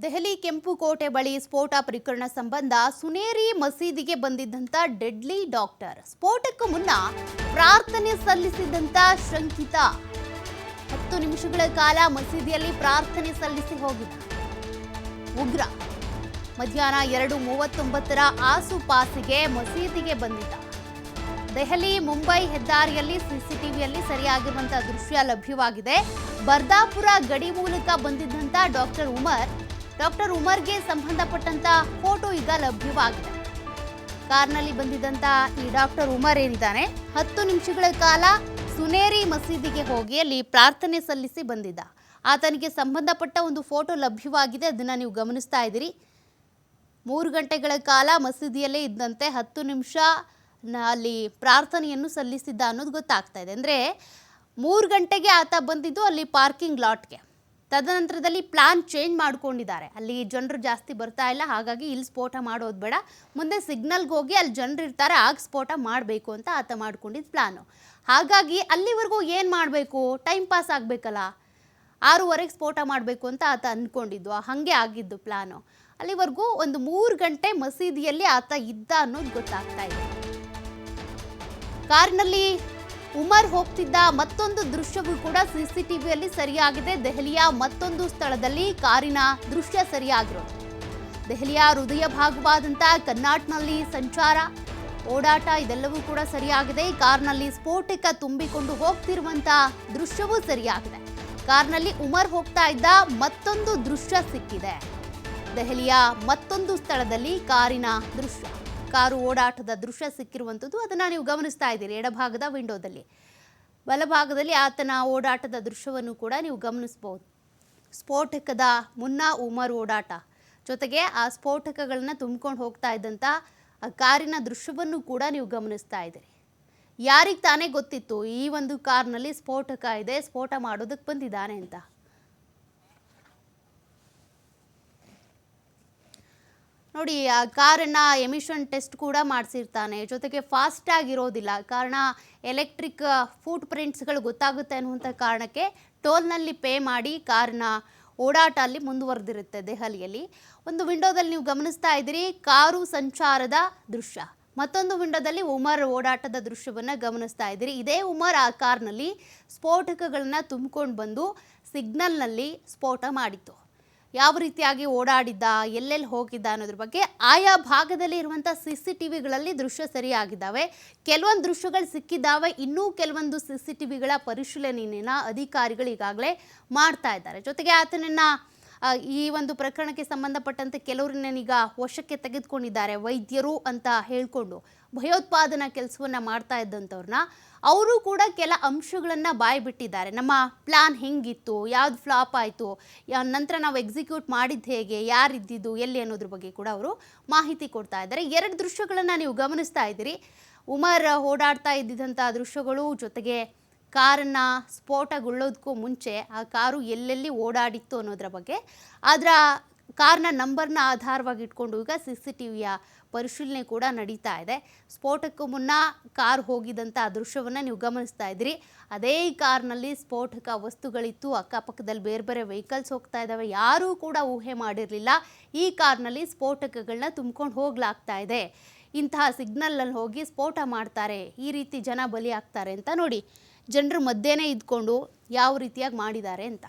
ದೆಹಲಿ ಕೆಂಪುಕೋಟೆ ಬಳಿ ಸ್ಫೋಟ ಪ್ರಕರಣ ಸಂಬಂಧ ಸುನೇರಿ ಮಸೀದಿಗೆ ಬಂದಿದ್ದಂತ ಡೆಡ್ಲಿ ಡಾಕ್ಟರ್ ಸ್ಫೋಟಕ್ಕೂ ಮುನ್ನ ಪ್ರಾರ್ಥನೆ ಸಲ್ಲಿಸಿದಂತ ಶಂಕಿತ 10 ನಿಮಿಷಗಳ ಕಾಲ ಮಸೀದಿಯಲ್ಲಿ ಪ್ರಾರ್ಥನೆ ಸಲ್ಲಿಸಿ ಹೋಗಿದ್ದ ಉಗ್ರ ಮಧ್ಯಾಹ್ನ 2:39ರ ಆಸುಪಾಸಿಗೆ ಮಸೀದಿಗೆ ಬಂದಿದ್ದ. ದೆಹಲಿ ಮುಂಬೈ ಹೆದ್ದಾರಿಯಲ್ಲಿ ಸಿಸಿಟಿವಿಯಲ್ಲಿ ಸರಿಯಾಗಿರುವಂತಹ ದೃಶ್ಯ ಲಭ್ಯವಾಗಿದೆ. ಬರ್ದಾಪುರ ಗಡಿ ಮೂಲಕ ಬಂದಿದ್ದಂತ ಡಾಕ್ಟರ್ ಉಮರ್ಗೆ ಸಂಬಂಧಪಟ್ಟಂತ ಫೋಟೋ ಈಗ ಲಭ್ಯವಾಗಿದೆ. ಕಾರ್ನಲ್ಲಿ ಬಂದಿದ್ದಂತ ಈ ಡಾಕ್ಟರ್ ಉಮರ್ ಏನಿದ್ದಾನೆ 10 ನಿಮಿಷಗಳ ಕಾಲ ಸುನೇರಿ ಮಸೀದಿಗೆ ಹೋಗಿ ಅಲ್ಲಿ ಪ್ರಾರ್ಥನೆ ಸಲ್ಲಿಸಿ ಬಂದಿದ್ದ. ಆತನಿಗೆ ಸಂಬಂಧಪಟ್ಟ ಒಂದು ಫೋಟೋ ಲಭ್ಯವಾಗಿದೆ, ಅದನ್ನ ನೀವು ಗಮನಿಸ್ತಾ ಇದ್ದೀರಿ. 3 ಗಂಟೆಗಳ ಕಾಲ ಮಸೀದಿಯಲ್ಲೇ ಇದ್ದಂತೆ 10 ನಿಮಿಷ ಅಲ್ಲಿ ಪ್ರಾರ್ಥನೆಯನ್ನು ಸಲ್ಲಿಸಿದ್ದ ಅನ್ನೋದು ಗೊತ್ತಾಗ್ತಾ ಇದೆ. ಅಂದರೆ 3 ಗಂಟೆಗೆ ಆತ ಬಂದಿದ್ದು ಅಲ್ಲಿ ಪಾರ್ಕಿಂಗ್ ಲಾಟ್ಗೆ. ತದನಂತರದಲ್ಲಿ ಪ್ಲಾನ್ ಚೇಂಜ್ ಮಾಡ್ಕೊಂಡಿದ್ದಾರೆ. ಅಲ್ಲಿ ಜನರು ಜಾಸ್ತಿ ಬರ್ತಾ ಇಲ್ಲ, ಹಾಗಾಗಿ ಇಲ್ಲಿ ಸ್ಫೋಟ ಮಾಡೋದು ಬೇಡ, ಮುಂದೆ ಸಿಗ್ನಲ್ಗೆ ಹೋಗಿ ಅಲ್ಲಿ ಜನರು ಇರ್ತಾರೆ, ಆಗ ಸ್ಫೋಟ ಮಾಡಬೇಕು ಅಂತ ಆತ ಮಾಡ್ಕೊಂಡಿದ್ದು ಪ್ಲಾನು. ಹಾಗಾಗಿ ಅಲ್ಲಿವರೆಗೂ ಏನು ಮಾಡಬೇಕು, ಟೈಮ್ ಪಾಸ್ ಆಗಬೇಕಲ್ಲ, 6:30ಗೆ ಸ್ಫೋಟ ಮಾಡಬೇಕು ಅಂತ ಆತ ಅಂದ್ಕೊಂಡಿದ್ದು. ಹಾಗೆ ಆಗಿದ್ದು ಪ್ಲಾನು. ಅಲ್ಲಿವರೆಗೂ ಒಂದು 3 ಗಂಟೆ ಮಸೀದಿಯಲ್ಲಿ ಆತ ಇದ್ದ ಅನ್ನೋದು ಗೊತ್ತಾಗ್ತಾ ಇದೆ. ಕಾರಿನಲ್ಲಿ ಉಮರ್ ಹೋಗ್ತಿದ್ದ ಮತ್ತೊಂದು ದೃಶ್ಯವೂ ಕೂಡ ಸಿಸಿಟಿವಿಯಲ್ಲಿ ಸರಿಯಾಗಿದೆ. ದೆಹಲಿಯ ಮತ್ತೊಂದು ಸ್ಥಳದಲ್ಲಿ ಕಾರಿನ ದೃಶ್ಯ ಸರಿಯಾಗಿರೋದು. ದೆಹಲಿಯ ಹೃದಯ ಭಾಗವಾದಂಥ ಕನ್ನಾಟ್ನಲ್ಲಿ ಸಂಚಾರ, ಓಡಾಟ ಇದೆಲ್ಲವೂ ಕೂಡ ಸರಿಯಾಗಿದೆ. ಕಾರ್ನಲ್ಲಿ ಸ್ಫೋಟಕ ತುಂಬಿಕೊಂಡು ಹೋಗ್ತಿರುವಂಥ ದೃಶ್ಯವೂ ಸರಿಯಾಗಿದೆ. ಕಾರ್ನಲ್ಲಿ ಉಮರ್ ಹೋಗ್ತಾ ಇದ್ದ ಮತ್ತೊಂದು ದೃಶ್ಯ ಸಿಕ್ಕಿದೆ. ದೆಹಲಿಯ ಮತ್ತೊಂದು ಸ್ಥಳದಲ್ಲಿ ಕಾರಿನ ದೃಶ್ಯ, ಕಾರು ಓಡಾಟದ ದೃಶ್ಯ ಸಿಕ್ಕಿರುವಂಥದ್ದು. ಅದನ್ನು ನೀವು ಗಮನಿಸ್ತಾ ಇದ್ದೀರಿ ಎಡಭಾಗದ ವಿಂಡೋದಲ್ಲಿ. ಬಲಭಾಗದಲ್ಲಿ ಆತನ ಓಡಾಟದ ದೃಶ್ಯವನ್ನು ಕೂಡ ನೀವು ಗಮನಿಸ್ಬೋದು. ಸ್ಫೋಟಕದ ಮುನ್ನ ಉಮರ್ ಓಡಾಟ, ಜೊತೆಗೆ ಆ ಸ್ಫೋಟಕಗಳನ್ನ ತುಂಬಿಕೊಂಡು ಹೋಗ್ತಾ ಇದ್ದಂಥ ಆ ಕಾರಿನ ದೃಶ್ಯವನ್ನು ಕೂಡ ನೀವು ಗಮನಿಸ್ತಾ ಇದ್ದೀರಿ. ಯಾರಿಗೆ ತಾನೇ ಗೊತ್ತಿತ್ತು ಈ ಒಂದು ಕಾರ್ನಲ್ಲಿ ಸ್ಫೋಟಕ ಇದೆ, ಸ್ಫೋಟ ಮಾಡೋದಕ್ಕೆ ಬಂದಿದ್ದಾನೆ ಅಂತ. ನೋಡಿ, ಆ ಕಾರನ್ನು ಎಮಿಷನ್ ಟೆಸ್ಟ್ ಕೂಡ ಮಾಡಿಸಿರ್ತಾನೆ, ಜೊತೆಗೆ ಫಾಸ್ಟಾಗಿ ಇರೋದಿಲ್ಲ. ಕಾರಣ ಎಲೆಕ್ಟ್ರಿಕ್ ಫುಟ್ ಪ್ರಿಂಟ್ಸ್ಗಳು ಗೊತ್ತಾಗುತ್ತೆ ಅನ್ನುವಂಥ ಕಾರಣಕ್ಕೆ ಟೋಲ್ನಲ್ಲಿ ಪೇ ಮಾಡಿ ಕಾರನ್ನ ಓಡಾಟ ಅಲ್ಲಿ ಮುಂದುವರೆದಿರುತ್ತೆ ದೆಹಲಿಯಲ್ಲಿ. ಒಂದು ವಿಂಡೋದಲ್ಲಿ ನೀವು ಗಮನಿಸ್ತಾ ಇದ್ದೀರಿ ಕಾರು ಸಂಚಾರದ ದೃಶ್ಯ, ಮತ್ತೊಂದು ವಿಂಡೋದಲ್ಲಿ ಉಮರ್ ಓಡಾಟದ ದೃಶ್ಯವನ್ನು ಗಮನಿಸ್ತಾ ಇದ್ದೀರಿ. ಇದೇ ಉಮರ್ ಆ ಕಾರ್ನಲ್ಲಿ ಸ್ಫೋಟಕಗಳನ್ನ ತುಂಬಿಕೊಂಡು ಬಂದು ಸಿಗ್ನಲ್ನಲ್ಲಿ ಸ್ಫೋಟ ಮಾಡಿತ್ತು. ಯಾವ ರೀತಿಯಾಗಿ ಓಡಾಡಿದ್ದ, ಎಲ್ಲೆಲ್ಲಿ ಹೋಗಿದ್ದ ಅನ್ನೋದ್ರ ಬಗ್ಗೆ ಆಯಾ ಭಾಗದಲ್ಲಿ ಇರುವಂಥ CCTVಗಳಲ್ಲಿ ದೃಶ್ಯ ಸರಿಯಾಗಿದ್ದಾವೆ. ಕೆಲವೊಂದು ದೃಶ್ಯಗಳು ಸಿಕ್ಕಿದ್ದಾವೆ, ಇನ್ನೂ ಕೆಲವೊಂದು CCTVಗಳ ಪರಿಶೀಲನೆಯನ್ನು ಅಧಿಕಾರಿಗಳು ಈಗಾಗಲೇ ಮಾಡ್ತಾ ಇದ್ದಾರೆ. ಜೊತೆಗೆ ಆತನನ್ನು ಈ ಒಂದು ಪ್ರಕರಣಕ್ಕೆ ಸಂಬಂಧಪಟ್ಟಂತೆ ಕೆಲವರನ್ನೀಗ ವಶಕ್ಕೆ ತೆಗೆದುಕೊಂಡಿದ್ದಾರೆ. ವೈದ್ಯರು ಅಂತ ಹೇಳಿಕೊಂಡು ಭಯೋತ್ಪಾದನಾ ಕೆಲಸವನ್ನು ಮಾಡ್ತಾ ಇದ್ದಂಥವ್ರನ್ನ ಅವರು ಕೂಡ ಕೆಲ ಅಂಶಗಳನ್ನು ಬಾಯ್ಬಿಟ್ಟಿದ್ದಾರೆ. ನಮ್ಮ ಪ್ಲಾನ್ ಹೆಂಗಿತ್ತು, ಯಾವ್ದು ಫ್ಲಾಪ್ ಆಯಿತು, ನಂತರ ನಾವು ಎಕ್ಸಿಕ್ಯೂಟ್ ಮಾಡಿದ್ದು ಹೇಗೆ, ಯಾರಿದ್ದಿದ್ದು ಎಲ್ಲಿ ಅನ್ನೋದ್ರ ಬಗ್ಗೆ ಕೂಡ ಅವರು ಮಾಹಿತಿ ಕೊಡ್ತಾ ಇದ್ದಾರೆ. 2 ದೃಶ್ಯಗಳನ್ನು ನೀವು ಗಮನಿಸ್ತಾ ಇದ್ದೀರಿ. ಉಮರ್ ಓಡಾಡ್ತಾ ಇದ್ದಿದ್ದಂಥ ದೃಶ್ಯಗಳು, ಜೊತೆಗೆ ಕಾರನ್ನು ಸ್ಫೋಟಗೊಳ್ಳೋದಕ್ಕೂ ಮುಂಚೆ ಆ ಕಾರು ಎಲ್ಲೆಲ್ಲಿ ಓಡಾಡಿತ್ತು ಅನ್ನೋದ್ರ ಬಗ್ಗೆ. ಅದರ ಕಾರ್ನ ನಂಬರ್ನ ಆಧಾರವಾಗಿ ಇಟ್ಕೊಂಡು ಈಗ CCTVಯ ಪರಿಶೀಲನೆ ಕೂಡ ನಡೀತಾ ಇದೆ. ಸ್ಫೋಟಕ್ಕೂ ಮುನ್ನ ಕಾರ್ ಹೋಗಿದ್ದಂಥ ದೃಶ್ಯವನ್ನು ನೀವು ಗಮನಿಸ್ತಾ ಇದ್ದೀರಿ. ಅದೇ ಕಾರ್ನಲ್ಲಿ ಸ್ಫೋಟಕ ವಸ್ತುಗಳಿತ್ತು, ಅಕ್ಕಪಕ್ಕದಲ್ಲಿ ಬೇರೆ ಬೇರೆ ವೆಹಿಕಲ್ಸ್ ಹೋಗ್ತಾ ಇದ್ದಾವೆ. ಯಾರೂ ಕೂಡ ಊಹೆ ಮಾಡಿರಲಿಲ್ಲ ಈ ಕಾರ್ನಲ್ಲಿ ಸ್ಫೋಟಕಗಳನ್ನ ತುಂಬ್ಕೊಂಡು ಹೋಗ್ಲಾಗ್ತಾ ಇದೆ, ಇಂತಹ ಸಿಗ್ನಲಲ್ಲಿ ಹೋಗಿ ಸ್ಫೋಟ ಮಾಡ್ತಾರೆ, ಈ ರೀತಿ ಜನ ಬಲಿ ಆಗ್ತಾರೆ ಅಂತ. ನೋಡಿ, ಜನರ ಮಧ್ಯೆನೇ ಇದ್ಕೊಂಡು ಯಾವ ರೀತಿಯಾಗಿ ಮಾಡಿದ್ದಾರೆ ಅಂತ.